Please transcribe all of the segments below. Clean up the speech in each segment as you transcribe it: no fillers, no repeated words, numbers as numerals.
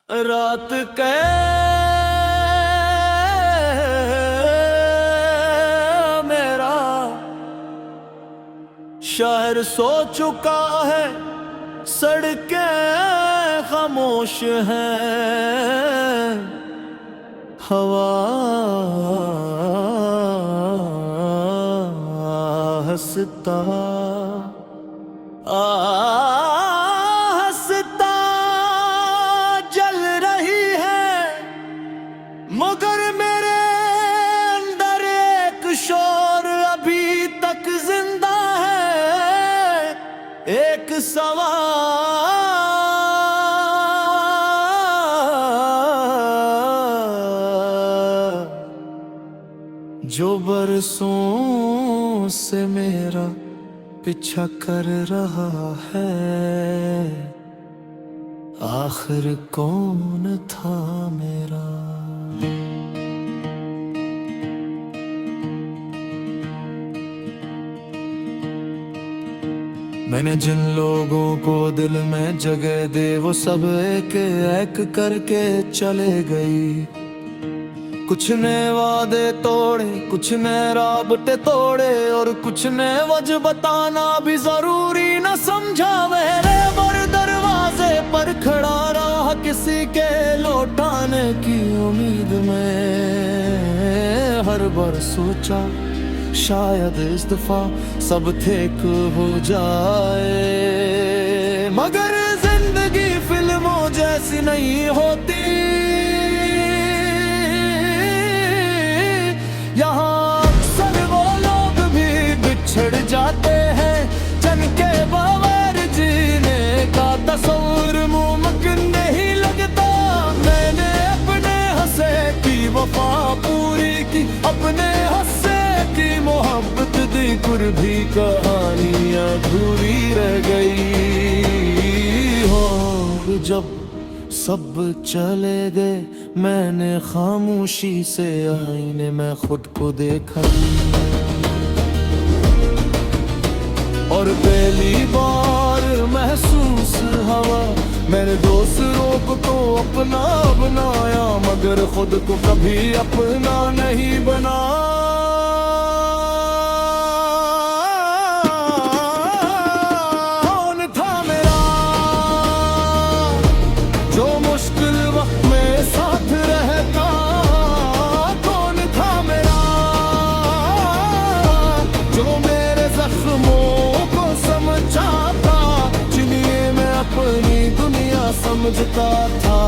रात के मेरा शहर सो चुका है, सड़कें खामोश हैं, हवा हंसता हंसता जल रही है, मगर मेरे अंदर एक शोर अभी तक जिंदा है। एक सवाल जो बरसों से मेरा पीछा कर रहा है, आखिर कौन था मेरा। मैंने जिन लोगों को दिल में जगह दे वो सब एक एक करके चले गई। कुछ ने वादे तोड़े, कुछ ने राबते तोड़े, और कुछ ने वजह बताना भी जरूरी न समझा। मेरे बर दरवाजे पर खड़ा रहा किसी के लौटाने की उम्मीद में। हर बार सोचा शायद इस दफा सब ठीक हो जाए, मगर जिंदगी फिल्मों जैसी नहीं होती। यहाँ अक्सर वो लोग भी बिछड़ जाते हैं जिनके बगैर जीने का तस्वीर मुमकिन नहीं लगता। मैंने अपने हंसे की वफा पूरी की, अपने हंसे की मोहब्बत दी, पर भी कहानी अधूरी रह गई हो। जब सब चले गए मैंने खामोशी से आईने में खुद को देखा, और पहली बार महसूस हवा मैंने दूसरों को अपना बनाया, मगर खुद को कभी अपना नहीं बना। कौन था मेरा जो मुश्किल वक्त में साथ रहता, कौन था मेरा जो मेरे जख्मों को समझा था, जिन्हें मैं अपनी दुनिया समझता था।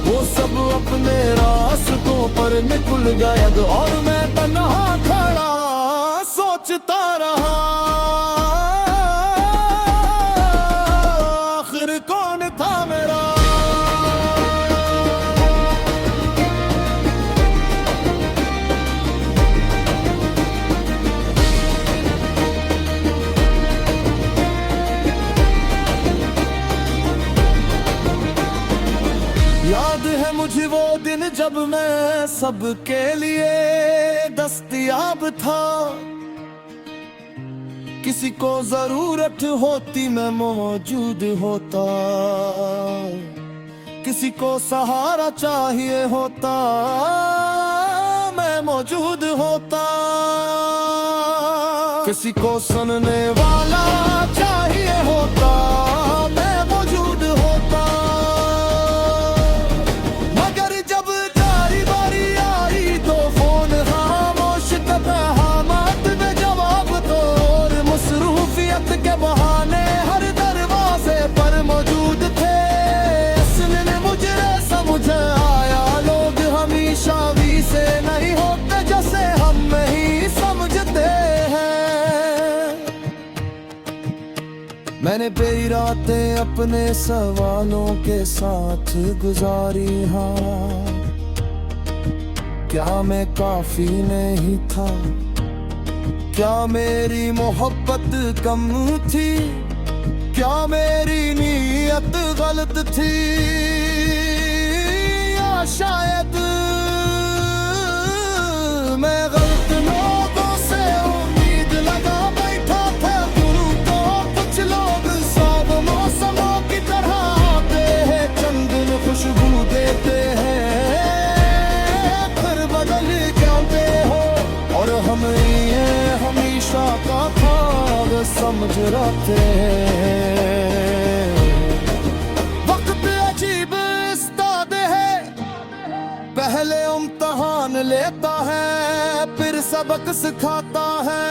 वो सब अपने रास्तों पर निकल गया और मैं तन्हा खड़ा सोचता रहा, आखिर कौन था मेरा। याद है मुझे वो दिन जब मैं सबके लिए दस्तयाब था, किसी को जरूरत होती मैं मौजूद होता, किसी को सहारा चाहिए होता मैं मौजूद होता, किसी को सुनने वाला चाहिए होता मैं मौजूद होता। मगर जब जारी बारी आई तो फोन खामोश तफहामात में जवाब दो, और मसरूफियत के बहाने हर दरवाजे पर मौजूद थे। इसलिए मुझे समझ आया लोग हमेशा भी से नहीं होते जैसे हम नहीं समझते हैं। मैंने कई रातें अपने सवालों के साथ गुजारी, हाँ क्या मैं काफी नहीं था, क्या मेरी मोहब्बत कम थी, क्या मेरी नीयत गलत थी, या शायद मैं गलत लोगों से उम्मीद लगा बैठा था। तो कुछ लोग सब मौसमों की तरह आते हैं, चंद खुशबू दे समझ राते। वक्त अजीब उस्ताद है, पहले इम्तिहान लेता है फिर सबक सिखाता है।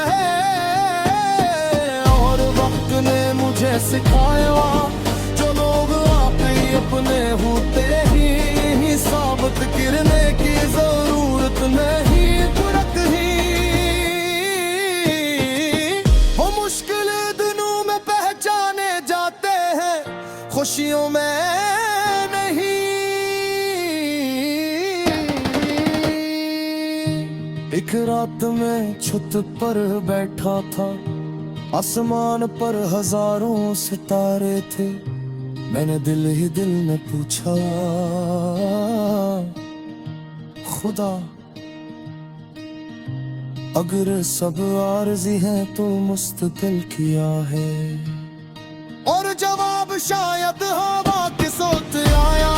और वक्त ने मुझे सिखाया जो लोग आपे अपने होते ही साबित करने की जरूरत नहीं तुरंत ही। वो मुश्किल दिनों में पहचाने जाते हैं, खुशियों में नहीं। एक रात में छत पर बैठा था, आसमान पर हजारों सितारे थे। मैंने दिल ही दिल में पूछा, खुदा अगर सब आरज़ी हैं तो मुस्तकिल किया है। और जवाब शायद हवा के सोच आया।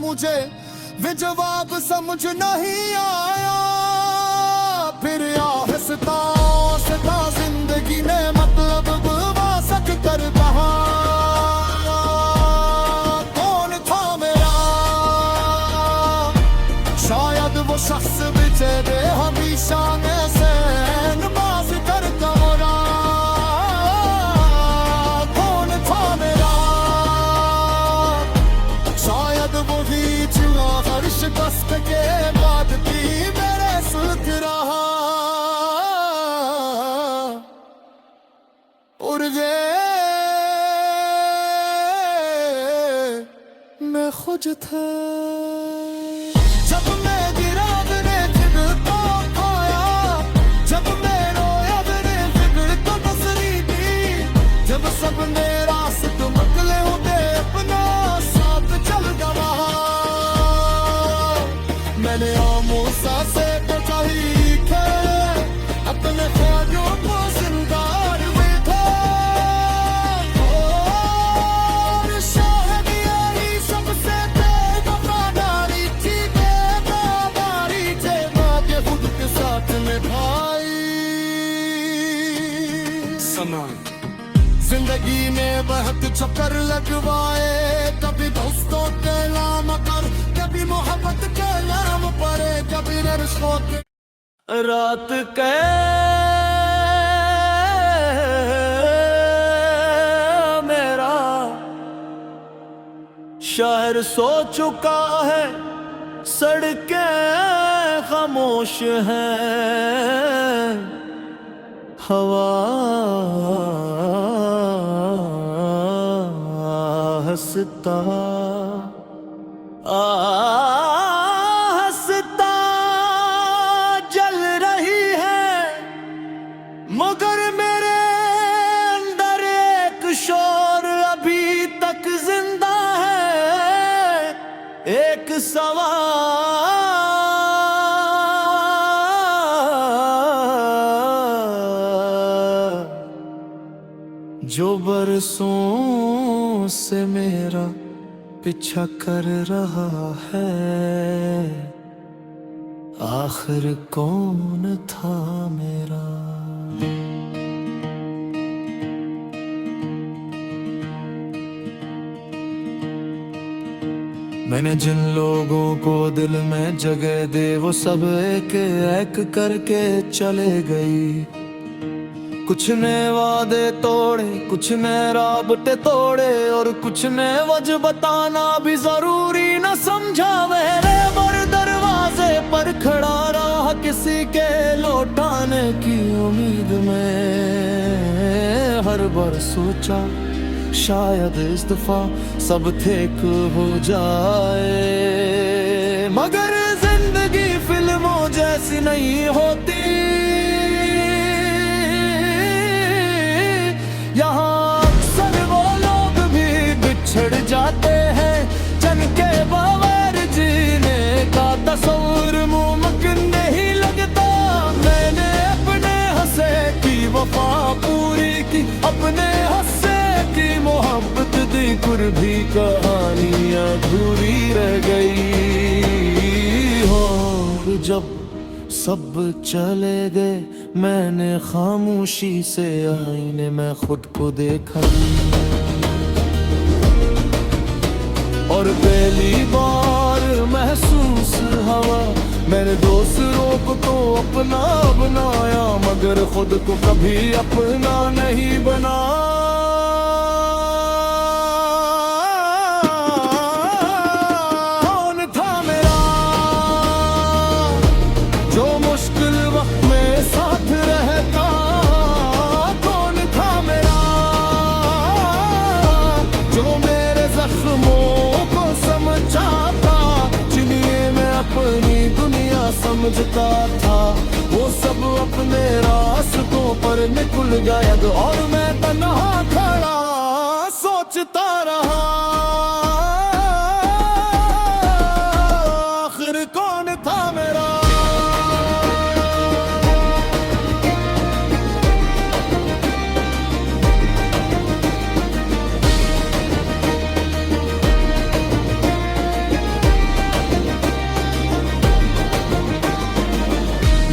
मुझे वे जवाब समझ नहीं आया। फिर आहिस्ता आहिस्ता जिंदगी ने मतलब वासक कर कहा, कौन था मेरा? शायद वो शख्स बेचारे हमेशा से नमाज करता रहा। कौन था मेरा? शायद वो भी चुना हर्ष कष्ट के बाद भी मेरे साथ रहा। और वे मैं खुद था। जब मैं गिरा मेरे फिक्र को खोया, जब मैं रोया मेरे फिक्र को तसली दी, जब सबने रास्त मकले होते अपना साथ चल गया। मैंने आमोसा से बचाई थे अपने ख्वाहिशों को जिंदार में था। और शायद यही सबसे बेवफादारी थी, बेवफादारी थे माँ के खुद के साथ में भाई। समान जिंदगी ने बहुत चक्कर लगवाए, कभी दोस्तों के नाम पर, कभी मोहब्बत के नाम पर, कभी रिश्तों के। रात के मेरा शहर सो चुका है, सड़कें खामोश हैं, हवा हंसता हंसता जल रही है, मगर मेरे अंदर एक शोर अभी तक जिंदा है। एक सवाल जो बरसों से मेरा पीछा कर रहा है, आखिर कौन था मेरा? मैंने जिन लोगों को दिल में जगह दे वो सब एक एक करके चले गई। कुछ ने वादे तोड़े, कुछ ने राबते तोड़े, और कुछ ने वजह बताना भी जरूरी न समझा। मेरे बर दरवाजे पर खड़ा रहा किसी के लौटाने की उम्मीद में। हर बार सोचा शायद इस दफा सब ठीक हो जाए, मगर जिंदगी फिल्मों जैसी नहीं होती। यहाँ अक्सर वो लोग भी बिछड़ जाते हैं जिनके बगैर जीने का तस्वीर मुमकिन नहीं लगता। मैंने अपने हंसे की वफा पूरी की, अपने हंसे की मोहब्बत दी। फिर भी कहानी अधूरी रह गई हो। जब सब चले गए मैंने खामोशी से आईने में खुद को देखा, और पहली बार महसूस हवा मैंने दूसरों को तो अपना बनाया, मगर खुद को कभी अपना नहीं बना। कौन था मेरा जो मुश्किल वक्त में साथ रहता, कौन था मेरा जो मेरे जख्मों को समझाता, जिन्हें मैं अपनी दुनिया समझता था। वो सब अपने रास्तों पर निकल गया और मैं तन्हा खड़ा सोचता रहा, आखिर कौन था मेरा।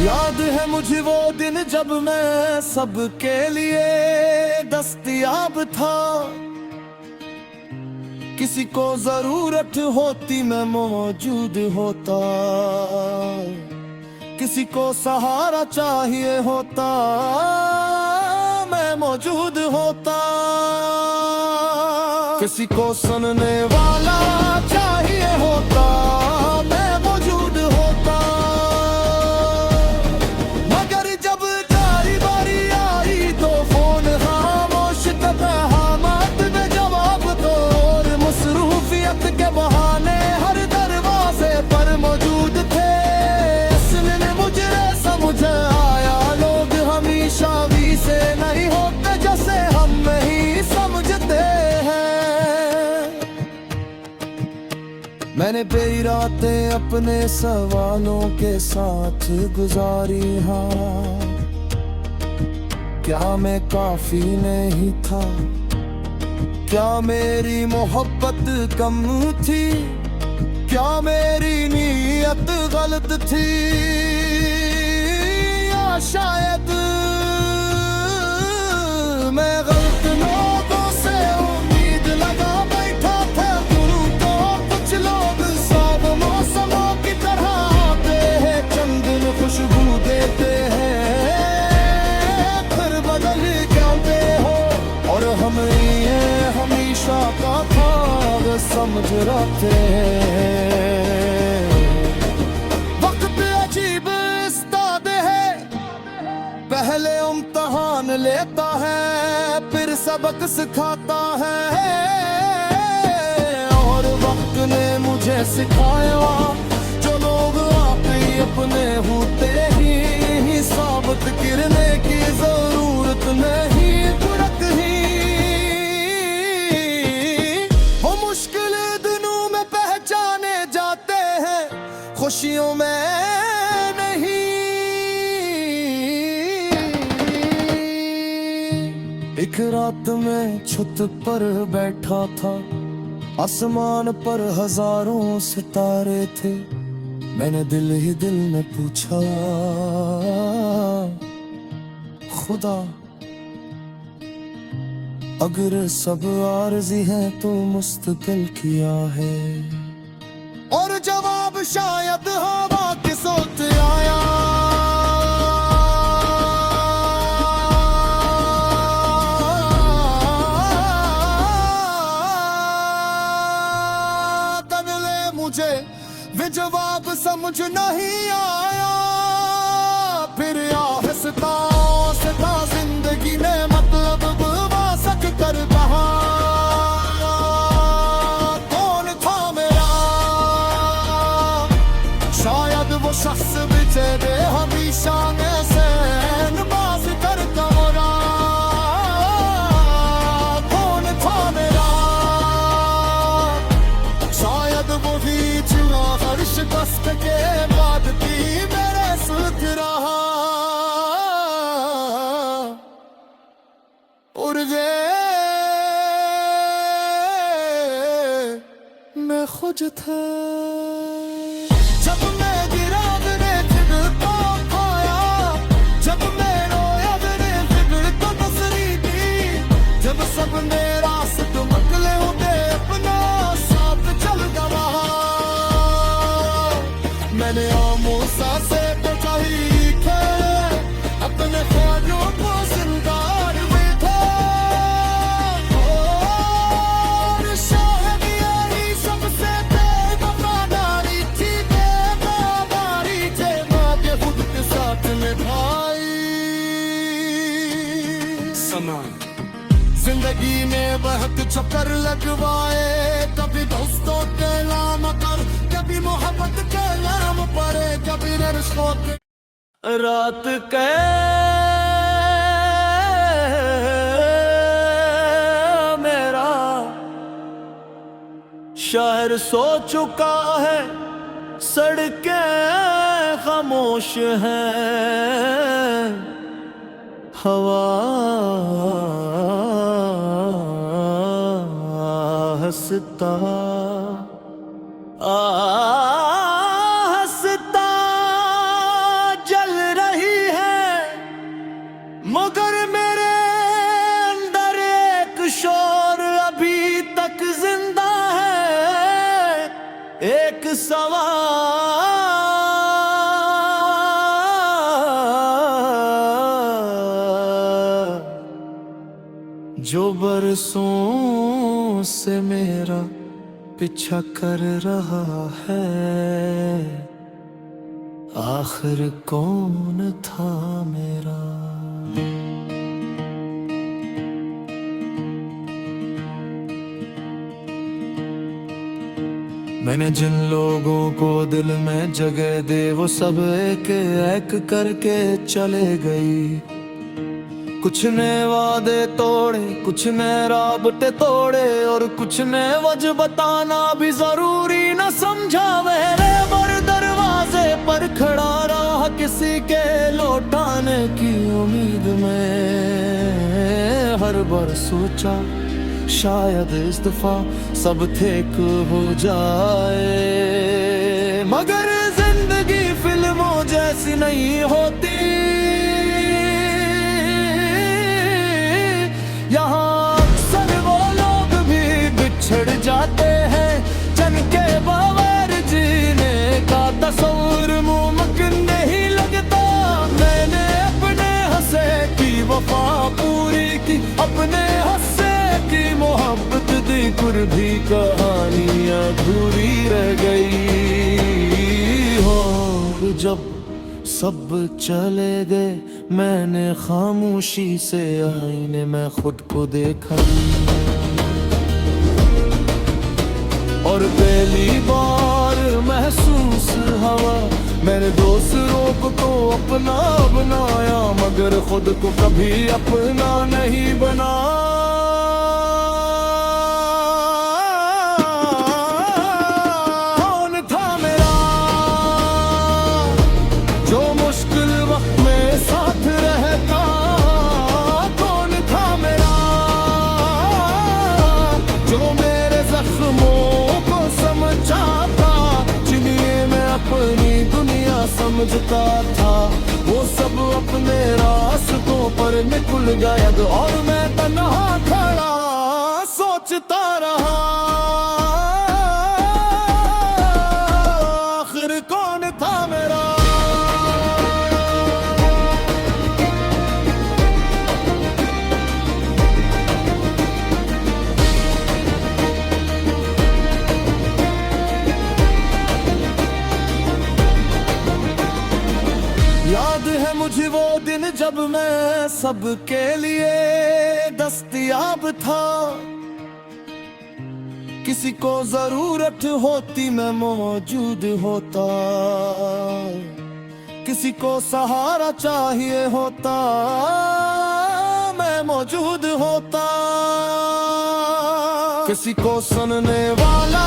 याद है मुझे वो दिन जब मैं सबके लिए दस्तयाब था, किसी को जरूरत होती मैं मौजूद होता, किसी को सहारा चाहिए होता मैं मौजूद होता, किसी को सुनने वाला चाहिए होता मैं मौजूद होता। मगर जब जारी बारी आई तो फोन खामोश तबाहमात में जवाब दो, और मसरूफियत के बहाने हर दरवाजे पर मौजूद थे। इसने मुझे समझ आया लोग हमेशा भी से नहीं होते जैसे हम नहीं समझते हैं। मैंने कई रातें अपने सवालों के साथ गुजारी, हाँ क्या मैं काफी नहीं था, क्या मेरी मोहब्बत कम थी, क्या मेरी नीयत गलत थी, या शायद मैं गलत लोगों से उम्मीद लगा बैठा था। तो कुछ लोग सब मौसमों की तरह आते हैं, चंद दिन खुशबू देते हैं फिर बदल जाते हो, और हम ये हमेशा का ख्वाब समझ रहे हैं। वक्त अजीब इस्ताद है, पहले इम्तिहान लेता है फिर सबक सिखाता है, और वक्त ने मुझे सिखाया जो लोग आप ही अपने होते ही साबित करने की जरूरत नहीं तुरंत ही। वो मुश्किल दिनों में पहचाने जाते हैं, खुशियों में नहीं। एक रात में छत पर बैठा था, आसमान पर हजारों सितारे थे, मैंने दिल ही दिल में पूछा खुदा अगर सब आरज़ी है तो मुस्तकिल किया है, और जवाब शायद हवा के सोच आया। मुझे वे जवाब समझ नहीं आया, फिर आहिस्ता आहिस्ता जिंदगी ने मतलब वासक कर कहा कौन था मेरा। शायद वो शख्स बेचारे हमेशा से नमाज करता रहा, कौन था मेरा। शायद वो भी जुआ फर्श दस्त के आज था। जब मैं गिरा मैंने फिर तो खाया, जब मैं रोया मैंने फिर तो तसरी दी, जब सबने रास्ते मकले होते अपना साथ चल गया। मैंने आमोसा से बचाई खेले अपने ख्यालों को जिंदार में था। और शायद यही सबसे बेवफादारी थी, बेवफादारी थे माँ के खुद के साथ में भाई। समान जिंदगी में बहुत चक्कर लगवाए, कभी दोस्तों के नाम कर, कभी मोहब्बत के नाम पर, कभी रिश्तों के। रात के मेरा शहर सो चुका है, सड़कें खामोश हैं, हवा हंसता हंसता जल रही है, मगर मेरे अंदर एक शोर अभी तक जिंदा है, एक सवाल जो बरसों से मेरा पीछा कर रहा है, आखिर कौन था मेरा। मैंने जिन लोगों को दिल में जगह दे वो सब एक एक करके चले गई। कुछ ने वादे तोड़े, कुछ ने राबते तोड़े, और कुछ ने वजह बताना भी जरूरी न समझा। मेरे बर दरवाजे पर खड़ा रहा किसी के लौटाने की उम्मीद में, हर बार सोचा शायद इस दफा सब ठीक हो जाए, मगर जिंदगी फिल्मों जैसी नहीं होती। यहाँ अक्सर वो लोग भी बिछड़ जाते हैं, जिनके बगैर जीने का तस्वीर मुमकिन नहीं लगता। मैंने अपने हंसे की वफा पूरी की, अपने हंसे की मोहब्बत दी, पर भी कहानी अधूरी रह गई हो। जब सब चले गए मैंने खामोशी से आईने में खुद को देखा, और पहली बार महसूस हवा मैंने दूसरों को अपना बनाया, मगर खुद को कभी अपना नहीं बना। कौन था मेरा जो मुश्किल वक्त में साथ रहता, कौन था मेरा जो मेरे जख्मों को समझा था, जिन्हें मैं अपनी दुनिया समझता था। वो सब अपने रास्तों पर निकल गया और मैं तन्हा खड़ा सोचता रहा, आखिर कौन था मेरा। याद है मुझे वो दिन जब मैं सबके लिए दस्तयाब था, किसी को जरूरत होती मैं मौजूद होता, किसी को सहारा चाहिए होता मैं मौजूद होता, किसी को सुनने वाला